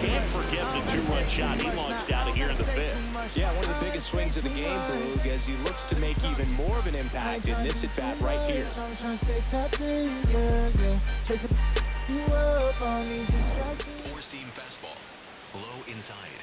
Can't forget the two-run shot he launched out of here in the fifth. Yeah, one of the biggest swings of the game, Boog, as he looks to make even more of an impact in this at-bat right here. Four-seam fastball. Low inside.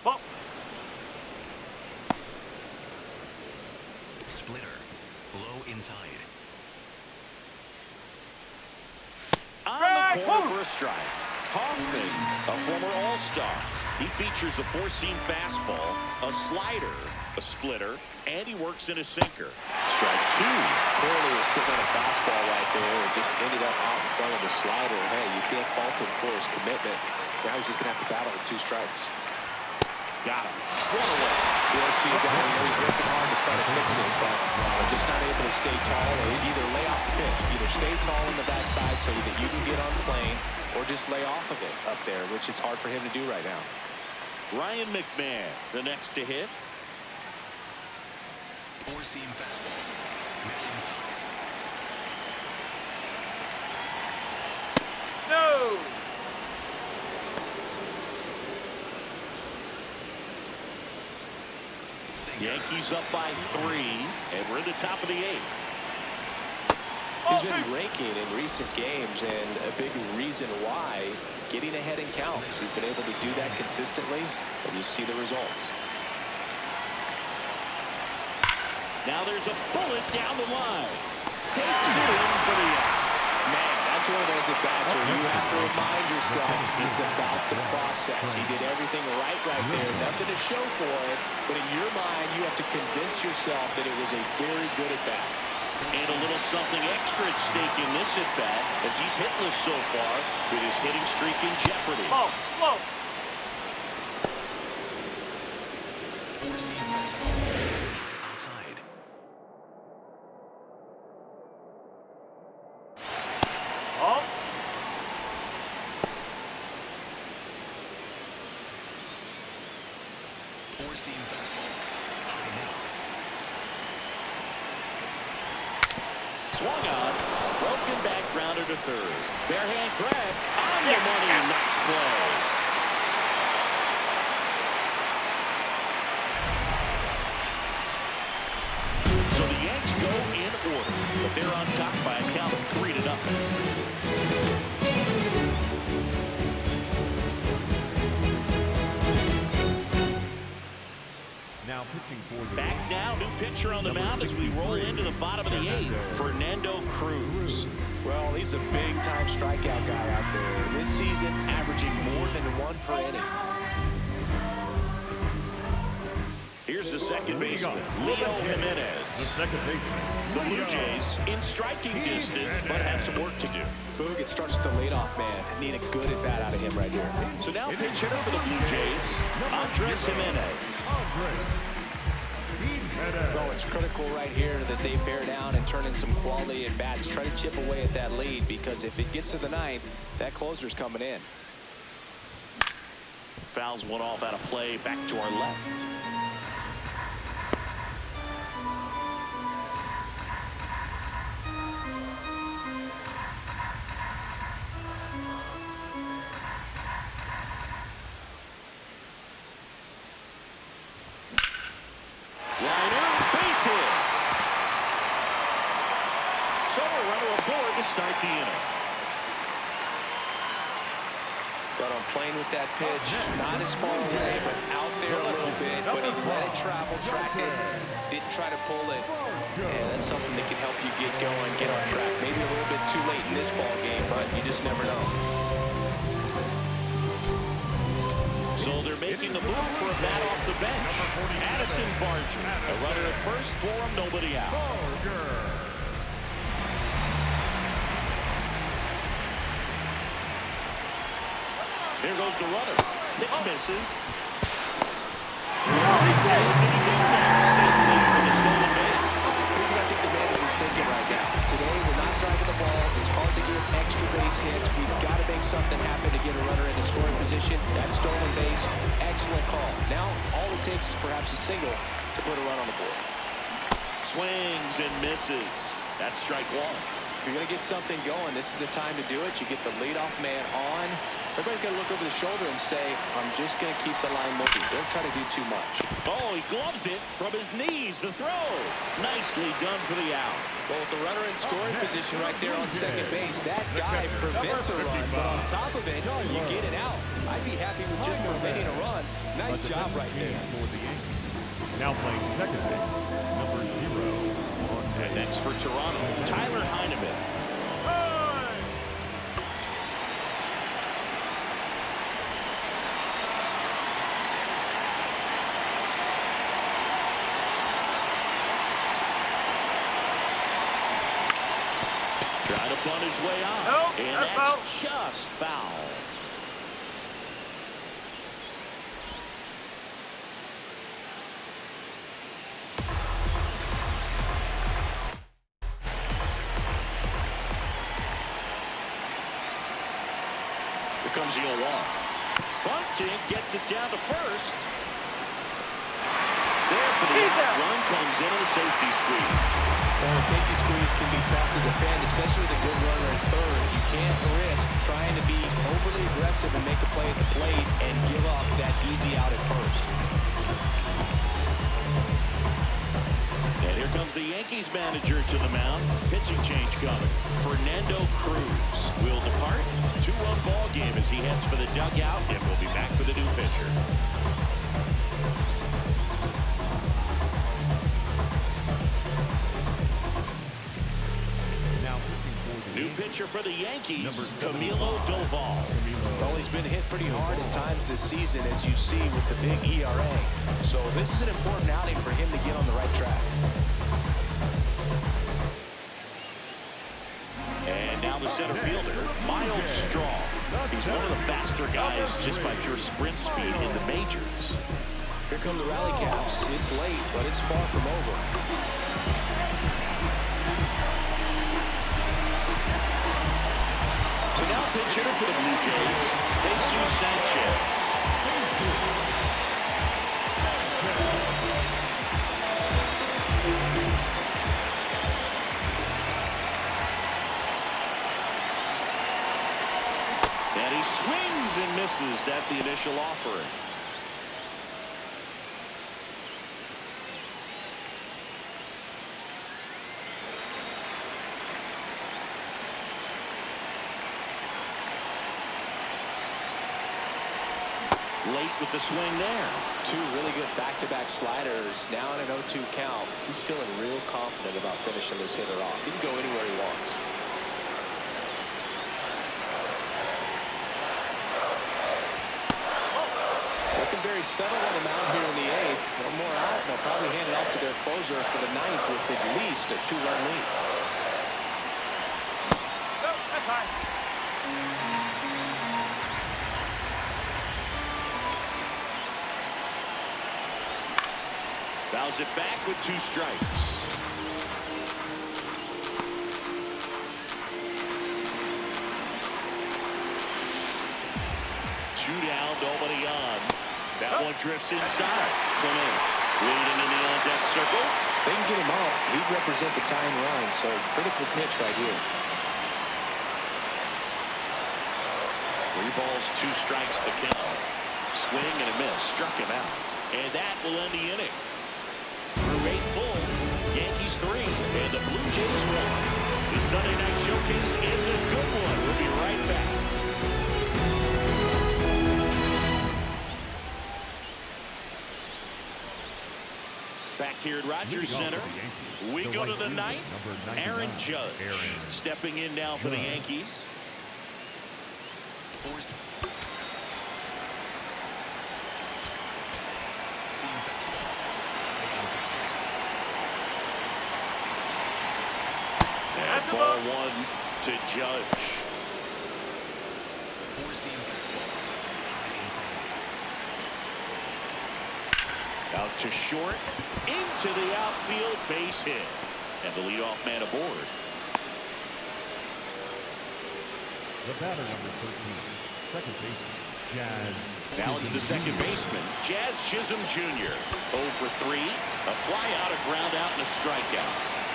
Ball. Splitter. Low inside. On the corner for a strike. Hoffman, a former All-Star. He features a four-seam fastball, a slider, a splitter, and he works in a sinker. Strike two. Clearly was sitting on a fastball right there and just ended up out in front of the slider. Hey, you can't fault him for his commitment. Now he's just going to have to battle with two strikes. Got him. One away. You'll see a guy who's working hard to try to fix it, but just not able to stay tall or either lay off the pitch. Either stay tall in the backside so that you can get on the plane or just lay off of it up there, which it's hard for him to do right now. Ryan McMahon, the next to hit. Four-seam fastball. Middle inside. No! Yankees up by 3, and we're in the top of the 8th. He's been raking in recent games, and a big reason why, getting ahead in counts. He's been able to do that consistently, and you see the results. Now there's a bullet down the line. Takes it in for the out. Man, that's one of those at-bats where you have to remind yourself it's about the process. He did everything right there. Nothing to show for it, but in your mind, you have to convince yourself that it was a very good at-bat. And a little something extra at stake in this at-bat, as he's hitless so far, with his hitting streak in jeopardy. Whoa. Four-seam fastball. Outside. Four-seam fastball. High middle. Swung on, broken back, grounded to third. Bare hand grab, on the money, nice play. So the Yanks go in order, but they're on top by a count of 3-0. Back now, new pitcher on the mound as we roll into the bottom of the 8th. Fernando Cruz. Well, he's a big-time strikeout guy out there. This season, averaging more than 1 per inning. Here's the second baseman, Leo Jimenez. The second baseman. The Blue Jays in striking distance, but have some work to do. Boog, it starts with the leadoff man. Need a good at-bat out of him right here. So now pitch hitter for the Blue Jays, Andres Jimenez. Well, it's critical right here that they bear down and turn in some quality at bats. Try to chip away at that lead, because if it gets to the 9th, that closer's coming in. Fouls one off out of play, back to our left. Start the inning. Got on plane with that pitch, not as far away, but out there a little bit. But he let it travel, tracked it, didn't try to pull it. And that's something that can help you get going, get on track. Maybe a little bit too late in this ball game, but you just never know. So they're making the move for a bat off the bench. Addison Barger, a runner at first for him, nobody out. Here goes the runner. Pitch misses. He's in there safely for the stolen base. Here's what I think the manager's thinking right now. Today, we're not driving the ball. It's hard to get extra base hits. We've got to make something happen to get a runner in a scoring position. That stolen base, excellent call. Now, all it takes is perhaps a single to put a run on the board. Swings and misses. That's strike one. If you're going to get something going, this is the time to do it. You get the leadoff man on. Everybody's got to look over the shoulder and say, I'm just going to keep the line moving. Don't try to do too much. Oh, he gloves it from his knees. The throw. Nicely done for the out. Well, with the runner in scoring position right there on second base, that dive prevents a run. But on top of it, you get it out. I'd be happy with just preventing a run. Nice job right there. Now playing second base, number 0. And next for Toronto, Tyler Heineman. Trying to bunt his way out. And that's just foul. Here comes the 0-1. Bunting gets it down to first. There for the out. Run comes into the safety squeeze. Well, a safety squeeze can be tough to defend, especially with a good runner at third. You can't risk trying to be overly aggressive and make a play at the plate and give up that easy out at first. And here comes the Yankees manager to the mound. Pitching change coming. Fernando Cruz will depart. 2-1 ball game as he heads for the dugout, and we'll be back with a new pitcher. New pitcher for the Yankees, Camilo Doval. Well, he's been hit pretty hard at times this season, as you see with the big ERA. So this is an important outing for him to get on the right track. And now the center fielder, Miles Straw. He's one of the faster guys just by pure sprint speed in the majors. Here come the rally caps. It's late, but it's far from over. So now pitch hitter for the Blue Jays, Jesus Sanchez. And he swings and misses at the initial offering. Late with the swing there. Two really good back-to-back sliders. Now in an 0-2 count. He's feeling real confident about finishing this hitter off. He can go anywhere he wants. Looking very settled on the mound here in the 8th. One more out, and they'll probably hand it off to their closer for the 9th with at least a 2-run lead. That's high. Fouls it back with 2 strikes. Two down, nobody on. That one drifts inside. Clement waiting in the on-deck circle. They can get him out. He'd represent the tying run, so critical pitch right here. 3 balls, 2 strikes to count. Swing and a miss. Struck him out. And that will end the inning. Through 8 full, Yankees 3 and the Blue Jays 1. The Sunday night showcase is a good one. We'll be right back. Back here at Rogers Center, we go to the 9th. Aaron Judge stepping in now for the Yankees. And ball 1 to Judge. Out to short, into the outfield, base hit. And the leadoff man aboard. The batter, number 13, second baseman, Jazz. Now it's the second baseman, Jazz Chisholm Jr. 0 for 3, a fly out, a ground out, and a strikeout.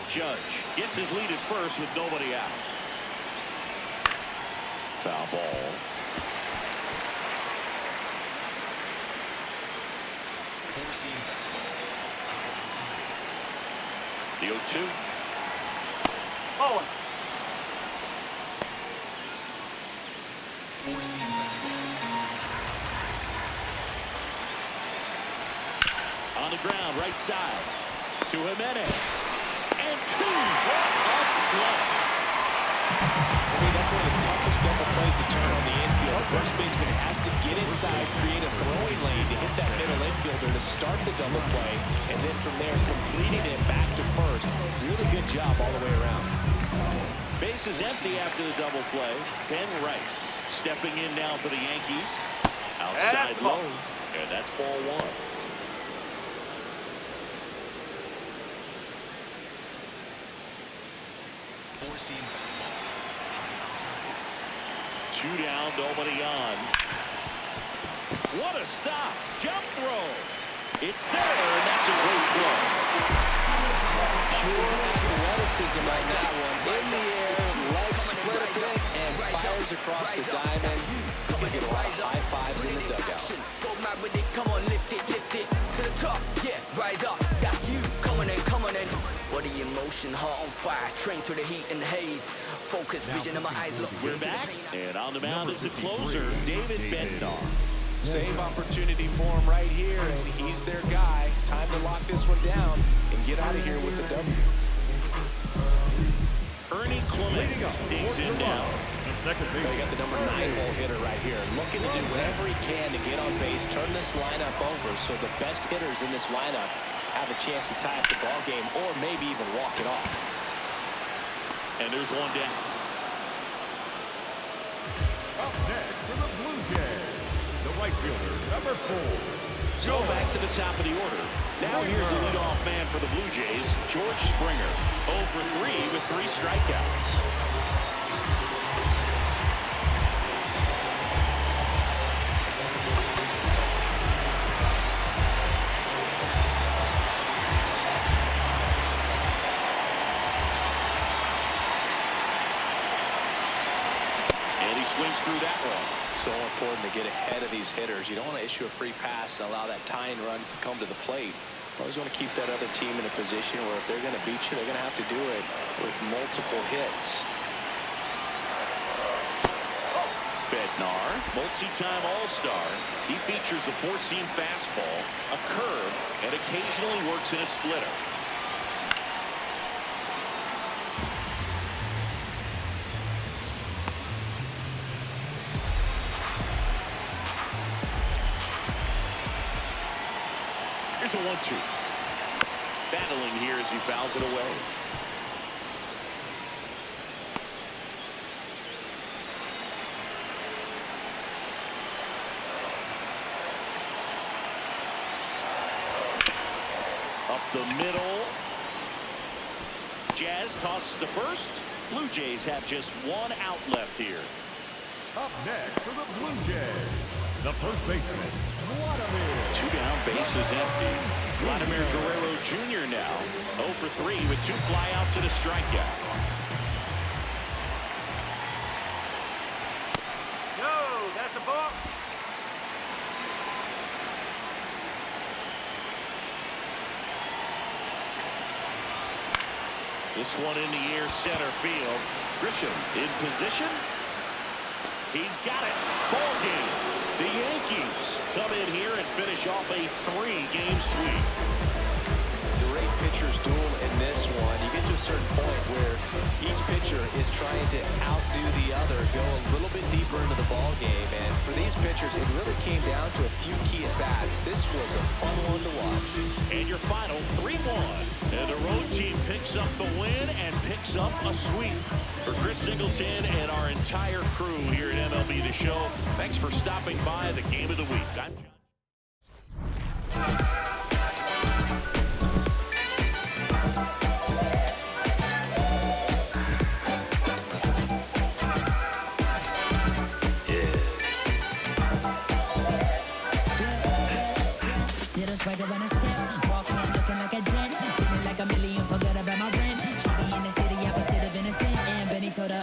Judge gets his lead at first with nobody out. Foul ball. Four-seam fastball. High outside. The 0-2. Oh. Four-seam fastball. On the ground, right side. To Jimenez. And two. What a play. I mean, that's one of the toughest double plays to turn on the infield. The first baseman has to get inside, create a throwing lane to hit that middle infielder to start the double play, and then from there, completing it back to first. Really good job all the way around. Base is empty after the double play. Ben Rice stepping in now for the Yankees. Outside low. And that's ball one. Four-seam fastball. High outside. Two down, nobody on. What a stop. Jump throw. It's there, and that's a great throw. Pure athleticism on that one. In the air, legs split a bit, and fires across the diamond. He's going to get a lot of high fives in the dugout. Go mad with it, come on, lift it to the top, yeah, rise up, that's you, come on in, body in motion, heart on fire, train through the heat and the haze, focus, vision in my eyes, look. We're back, and on the mound is the closer, David Bednar. Save opportunity for him right here, and he's their guy. Time to lock this one down and get out of here with the W. Ernie Clement digs in now. They got the number 9-hole hitter right here, looking to do whatever he can to get on base, turn this lineup over so the best hitters in this lineup have a chance to tie up the ball game or maybe even walk it off. And there's one down. Up next for the Blue Jays, the right fielder, number 4. So back to the top of the order. Now here's the leadoff man for the Blue Jays, George Springer. 0 for 3 with 3 strikeouts. Swings through that one. So important to get ahead of these hitters. You don't want to issue a free pass and allow that tying run to come to the plate. Always want to keep that other team in a position where if they're going to beat you, they're going to have to do it with multiple hits. Bednar, multi-time All-Star. He features a 4-seam fastball, a curve, and occasionally works in a splitter. Here's a 1-2. Battling here as he fouls it away. Up the middle. Jazz tosses to first. Blue Jays have just 1 out left here. Up next for the Blue Jays, the first baseman, Vladimir. 2 down, base is empty. Vladimir Guerrero Jr. now 0 for 3 with 2 flyouts and a strikeout. No, that's a ball. This one in the air, center field. Grisham in position. He's got it. Ball game. The Yankees come in here and finish off a 3-game sweep. Great pitchers duel in this one. You get to a certain point where each pitcher is trying to outdo the other, go a little bit deeper into the ball game. And for these pitchers, it really came down to a few key at-bats. This was a fun one to watch. And your final 3-1. And the road team picks up the win and picks up a sweep. For Chris Singleton and our entire crew here at MLB The Show, thanks for stopping by the Game of the Week. I'm John. Little swagger when I step, walk in looking like a jet, feeling like a million, forget about my rent.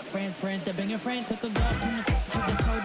friends, they bring a friend. Took a girl from the put the code